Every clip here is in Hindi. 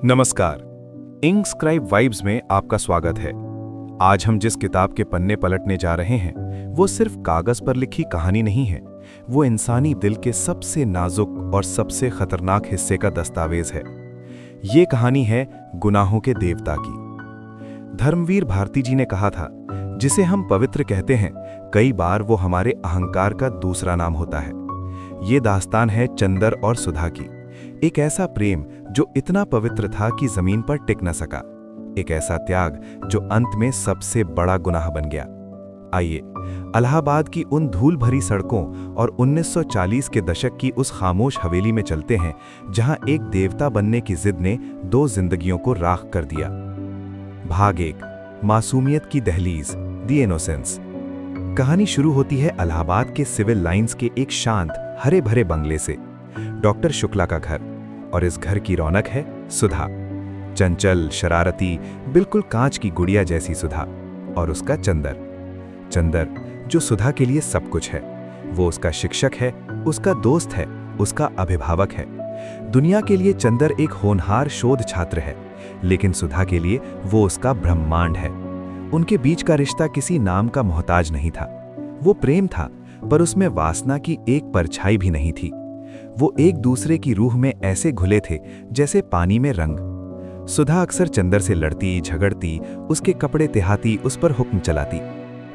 नमस्कार। इंकस्क्राइब वाइब्स में आपका स्वागत है। आज हम जिस किताब के पन्ने पलटने जा रहे हैं वो सिर्फ कागज पर लिखी कहानी नहीं है, वो इंसानी दिल के सबसे नाजुक और सबसे खतरनाक हिस्से का दस्तावेज है। ये कहानी है गुनाहों के देवता की। धर्मवीर भारती जी ने कहा था, जिसे हम पवित्र कहते हैं, कई बार वो हमारे अहंकार का दूसरा नाम होता है। ये दास्तान है चंदर और सुधा की। एक ऐसा प्रेम जो इतना पवित्र था कि जमीन पर टिक न सका, एक ऐसा त्याग जो अंत में सबसे बड़ा गुनाह बन गया। आइए इलाहाबाद की उन धूल भरी सड़कों और 1940 के दशक की उस खामोश हवेली में चलते हैं जहां एक देवता बनने की जिद ने 2 जिंदगियों को राख कर दिया। भाग 1, मासूमियत की दहलीज, द इनोसेंस। कहानी शुरू होती है इलाहाबाद के सिविल लाइंस के एक शांत हरे भरे बंगले से। डॉक्टर शुक्ला का घर, और इस घर की रौनक है सुधा। चंचल, शरारती, बिल्कुल कांच की गुड़िया जैसी सुधा। और उसका चंदर जो सुधा के लिए सब कुछ है। वो उसका शिक्षक है, उसका दोस्त है, उसका अभिभावक है। दुनिया के लिए चंदर एक होनहार शोध छात्र है, लेकिन सुधा के लिए वो उसका ब्रह्मांड है। उनके बीच का रिश्ता किसी नाम का मोहताज नहीं था। वो प्रेम था, पर उसमें वासना की एक परछाई भी नहीं थी। वो एक दूसरे की रूह में ऐसे घुले थे जैसे पानी में रंग। सुधा अक्सर चंदर से लड़ती झगड़ती, उसके कपड़े तिहाती, उस पर हुक्म चलाती।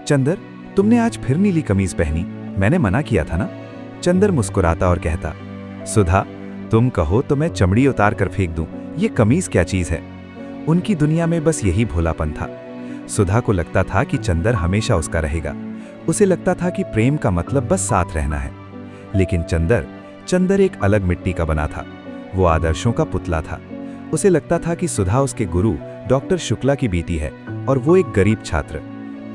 चंदर, तुमने आज फिर नीली कमीज पहनी, मैंने मना किया था ना? चंदर मुस्कुराता और कहता, सुधा, तुम कहो तो मैं चमड़ी उतार कर फेंक दूं, ये कमीज क्या चीज है। उनकी दुनिया में बस यही भोलापन था। सुधा को लगता था कि चंदर हमेशा उसका रहेगा। उसे लगता था कि प्रेम का मतलब बस साथ रहना है। लेकिन चंदर एक अलग मिट्टी का बना था। वो आदर्शों का पुतला था। उसे लगता था कि सुधा उसके गुरु डॉक्टर शुक्ला की बेटी है और वो एक गरीब छात्र।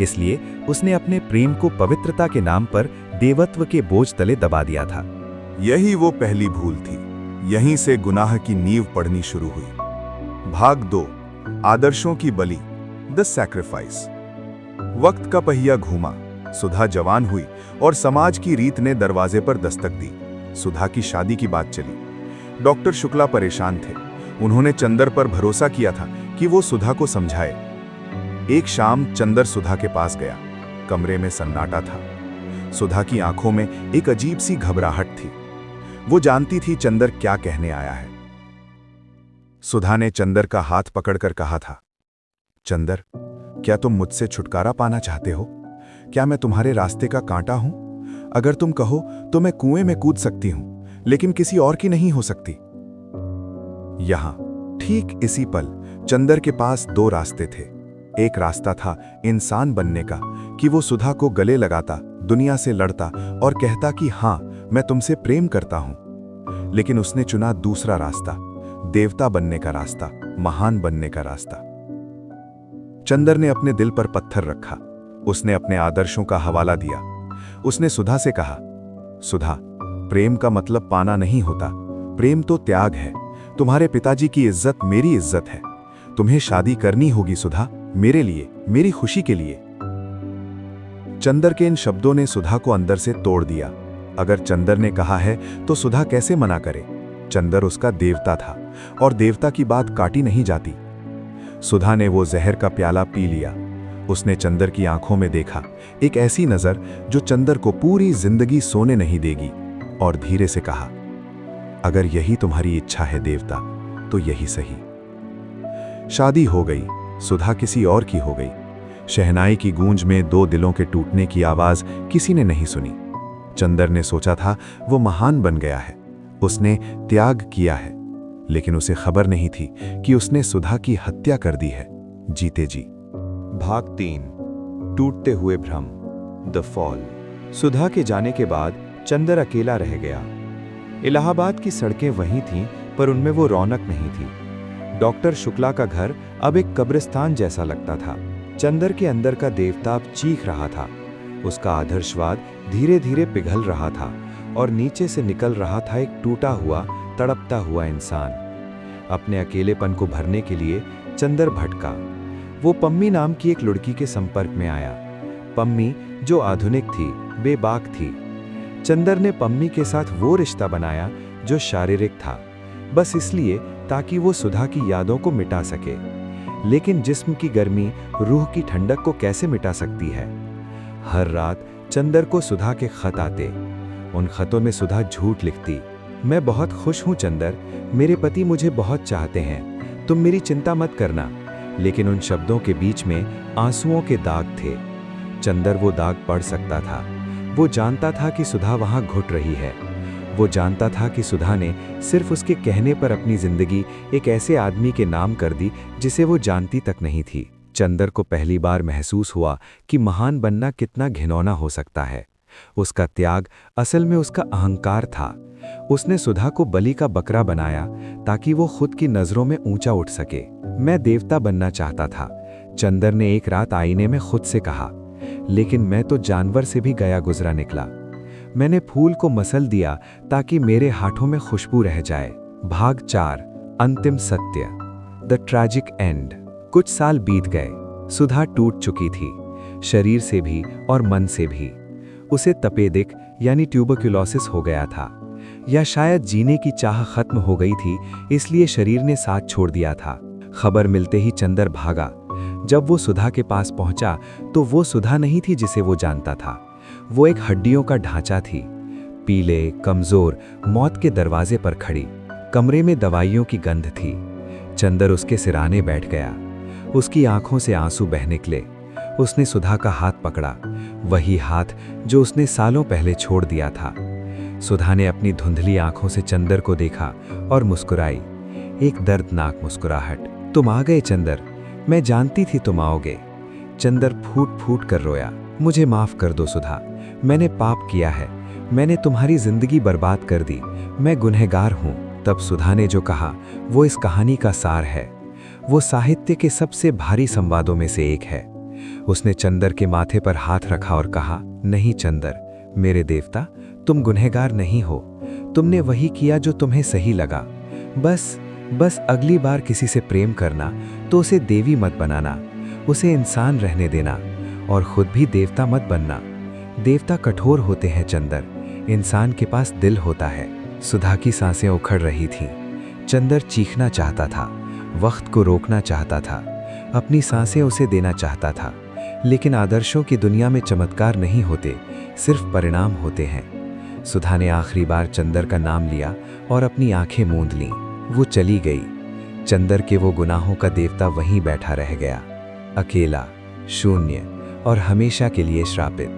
इसलिए उसने अपने प्रेम को पवित्रता के नाम पर देवत्व के बोझ तले दबा दिया था। यही वो पहली भूल थी। यहीं से गुनाह की नींव पड़नी शुरू हुई। भाग 2, आदर्शों की बलि, द सैक्रिफाइस। वक्त का पहिया घूमा। सुधा जवान हुई और समाज की रीत ने दरवाजे पर दस्तक दी। सुधा की शादी की बात चली। डॉक्टर शुक्ला परेशान थे। उन्होंने चंदर पर भरोसा किया था कि वो सुधा को समझाए। एक शाम चंदर सुधा के पास गया। कमरे में सन्नाटा था। सुधा की आंखों में एक अजीब सी घबराहट थी। वो जानती थी चंदर क्या कहने आया है। सुधा ने चंदर का हाथ पकड़कर कहा था, चंदर, क्या तुम मुझसे छुटकारा पाना चाहते हो? क्या मैं तुम्हारे रास्ते का कांटा हूं? अगर तुम कहो तो मैं कुएं में कूद सकती हूं, लेकिन किसी और की नहीं हो सकती। यहां ठीक इसी पल चंदर के पास 2 रास्ते थे। एक रास्ता था इंसान बनने का, कि वो सुधा को गले लगाता, दुनिया से लड़ता और कहता कि हां, मैं तुमसे प्रेम करता हूं। लेकिन उसने चुना दूसरा रास्ता, देवता बनने का रास्ता, महान बनने का रास्ता। चंदर ने अपने दिल पर पत्थर रखा। उसने अपने आदर्शों का हवाला दिया। उसने सुधा से कहा, सुधा, प्रेम का मतलब पाना नहीं होता, प्रेम तो त्याग है। तुम्हारे पिताजी की इज्जत मेरी इज्जत है। तुम्हें शादी करनी होगी सुधा, मेरे लिए, मेरी खुशी के लिए। चंदर के इन शब्दों ने सुधा को अंदर से तोड़ दिया। अगर चंदर ने कहा है तो सुधा कैसे मना करे? चंदर उसका देवता था और देवता की बात काटी नहीं जाती। सुधा ने वो जहर का प्याला पी लिया। उसने चंदर की आंखों में देखा, एक ऐसी नजर जो चंदर को पूरी जिंदगी सोने नहीं देगी, और धीरे से कहा, अगर यही तुम्हारी इच्छा है देवता, तो यही सही। शादी हो गई। सुधा किसी और की हो गई। शहनाई की गूंज में 2 दिलों के टूटने की आवाज किसी ने नहीं सुनी। चंदर ने सोचा था वो महान बन गया है, उसने त्याग किया है, लेकिन उसे खबर नहीं थी कि उसने सुधा की हत्या कर दी है, जीते जी। भाग 3, टूटते हुए भ्रम, द फॉल। सुधा के जाने के बाद चंदर अकेला रह गया। इलाहाबाद की सड़कें वहीं थीं, पर उनमें वो रौनक नहीं थी। डॉक्टर शुक्ला का घर अब एक कब्रिस्तान जैसा लगता था। चंदर के अंदर का देवता अब चीख रहा था। उसका आदर्शवाद धीरे धीरे पिघल रहा था और नीचे से निकल रहा था एक टूटा हुआ, तड़पता हुआ इंसान। अपने अकेलेपन को भरने के लिए चंदर भटका। वो पम्मी नाम की एक लड़की के संपर्क में आया। पम्मी जो आधुनिक थी, बेबाक थी। चंदर ने पम्मी के साथ वो रिश्ता बनाया जो शारीरिक था, बस इसलिए ताकि वो सुधा की यादों को मिटा सके। लेकिन जिस्म की गर्मी रूह की ठंडक को कैसे मिटा सकती है? हर रात चंदर को सुधा के खत आते। उन खतों में सुधा झूठ लिखती, मैं बहुत खुश हूँ चंदर, मेरे पति मुझे बहुत चाहते हैं, तुम मेरी चिंता मत करना। लेकिन उन शब्दों के बीच में आंसुओं के दाग थे। चंदर वो दाग पढ़ सकता था। वो जानता था कि सुधा वहाँ घुट रही है। वो जानता था कि सुधा ने सिर्फ उसके कहने पर अपनी जिंदगी एक ऐसे आदमी के नाम कर दी जिसे वो जानती तक नहीं थी। चंदर को पहली बार महसूस हुआ कि महान बनना कितना घिनौना हो सकता है। उसका त्याग असल में उसका अहंकार था। उसने सुधा को बलि का बकरा बनाया ताकि वो खुद की नजरों में ऊंचा उठ सके। मैं देवता बनना चाहता था, चंदर ने एक रात आईने में खुद से कहा, लेकिन मैं तो जानवर से भी गया गुजरा निकला। मैंने फूल को मसल दिया ताकि मेरे हाथों में खुशबू रह जाए। भाग 4, अंतिम सत्य, द ट्रैजिक एंड। कुछ साल बीत गए। सुधा टूट चुकी थी, शरीर से भी और मन से भी। उसे तपेदिक यानी ट्यूबरक्यूलोसिस हो गया था, या शायद जीने की चाह खत्म हो गई थी, इसलिए शरीर ने साथ छोड़ दिया था। खबर मिलते ही चंदर भागा। जब वो सुधा के पास पहुंचा तो वो सुधा नहीं थी जिसे वो जानता था। वो एक हड्डियों का ढांचा थी, पीले, कमजोर, मौत के दरवाजे पर खड़ी। कमरे में दवाइयों की गंध थी। चंदर उसके सिराने बैठ गया। उसकी आंखों से आंसू बह निकले। उसने सुधा का हाथ पकड़ा, वही हाथ जो उसने सालों पहले छोड़ दिया था। सुधा ने अपनी धुंधली आंखों से चंदर को देखा और मुस्कुराई, एक दर्दनाक मुस्कुराहट। तुम आ गए चंदर, मैं जानती थी तुम आओगे। चंदर फूट फूट कर रोया। मुझे माफ कर दो सुधा, मैंने पाप किया है, मैंने तुम्हारी जिंदगी बर्बाद कर दी, मैं गुनहगार हूँ। तब सुधा ने जो कहा वो इस कहानी का सार है। वो साहित्य के सबसे भारी संवादों में से एक है। उसने चंदर के माथे पर हाथ रखा और कहा, नहीं चंदर, मेरे देवता, तुम गुनहगार नहीं हो। तुमने वही किया जो तुम्हें सही लगा। बस अगली बार किसी से प्रेम करना तो उसे देवी मत बनाना, उसे इंसान रहने देना, और खुद भी देवता मत बनना। देवता कठोर होते हैं चंदर, इंसान के पास दिल होता है। सुधा की सांसें उखड़ रही थीं। चंदर चीखना चाहता था, वक्त को रोकना चाहता था, अपनी सांसें उसे देना चाहता था। लेकिन आदर्शों की दुनिया में चमत्कार नहीं होते, सिर्फ परिणाम होते हैं। सुधा ने आखिरी बार चंदर का नाम लिया और अपनी आंखें मूंद लीं। वो चली गई। चंदर के वो गुनाहों का देवता वहीं बैठा रह गया, अकेला, शून्य और हमेशा के लिए श्रापित।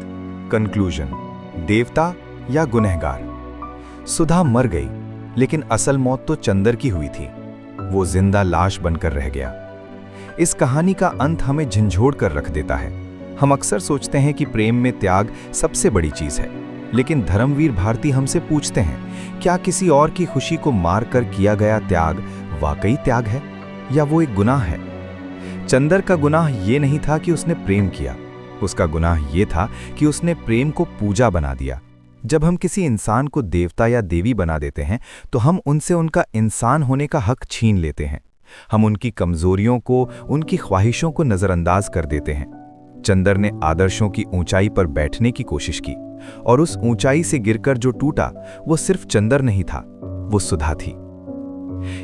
कंक्लूजन, देवता या गुनहगार? सुधा मर गई, लेकिन असल मौत तो चंदर की हुई थी। वो जिंदा लाश बनकर रह गया। इस कहानी का अंत हमें झंझोड़ कर रख देता है। हम अक्सर सोचते हैं कि प्रेम में त्याग सबसे बड़ी चीज है, लेकिन धर्मवीर भारती हमसे पूछते हैं, क्या किसी और की खुशी को मारकर किया गया त्याग वाकई त्याग है या वो एक गुनाह है? चंदर का गुनाह ये नहीं था कि उसने प्रेम किया, उसका गुनाह ये था कि उसने प्रेम को पूजा बना दिया। जब हम किसी इंसान को देवता या देवी बना देते हैं तो हम उनसे उनका इंसान होने का हक छीन लेते हैं। हम उनकी कमजोरियों को, उनकी ख्वाहिशों को नजरअंदाज कर देते हैं। चंदर ने आदर्शों की ऊंचाई पर बैठने की कोशिश की, और उस ऊंचाई से गिरकर जो टूटा वो सिर्फ चंदर नहीं था, वो सुधा थी।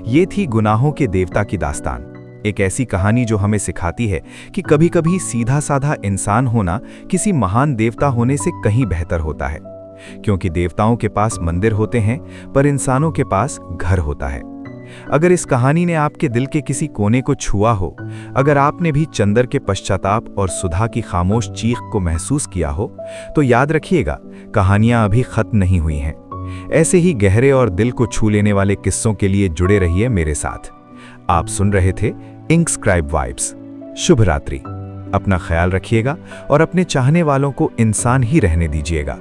ये थी गुनाहों के देवता की दास्तान, एक ऐसी कहानी जो हमें सिखाती है कि कभी-कभी सीधा साधा इंसान होना किसी महान देवता होने से कहीं बेहतर होता है, क्योंकि देवताओं के पास मंदिर होते हैं पर इंसानों के पास घर होता है। अगर इस कहानी ने आपके दिल के किसी कोने को छुआ हो, अगर आपने भी चंदर के पश्चाताप और सुधा की खामोश चीख को महसूस किया हो, तो याद रखिएगा, कहानियां अभी खत्म नहीं हुई हैं। ऐसे ही गहरे और दिल को छू लेने वाले किस्सों के लिए जुड़े रहिए मेरे साथ। आप सुन रहे थे इंकस्क्राइब वाइब्स। शुभ रात्रि। अपना ख्याल रखिएगा और अपने चाहने वालों को इंसान ही रहने दीजिएगा।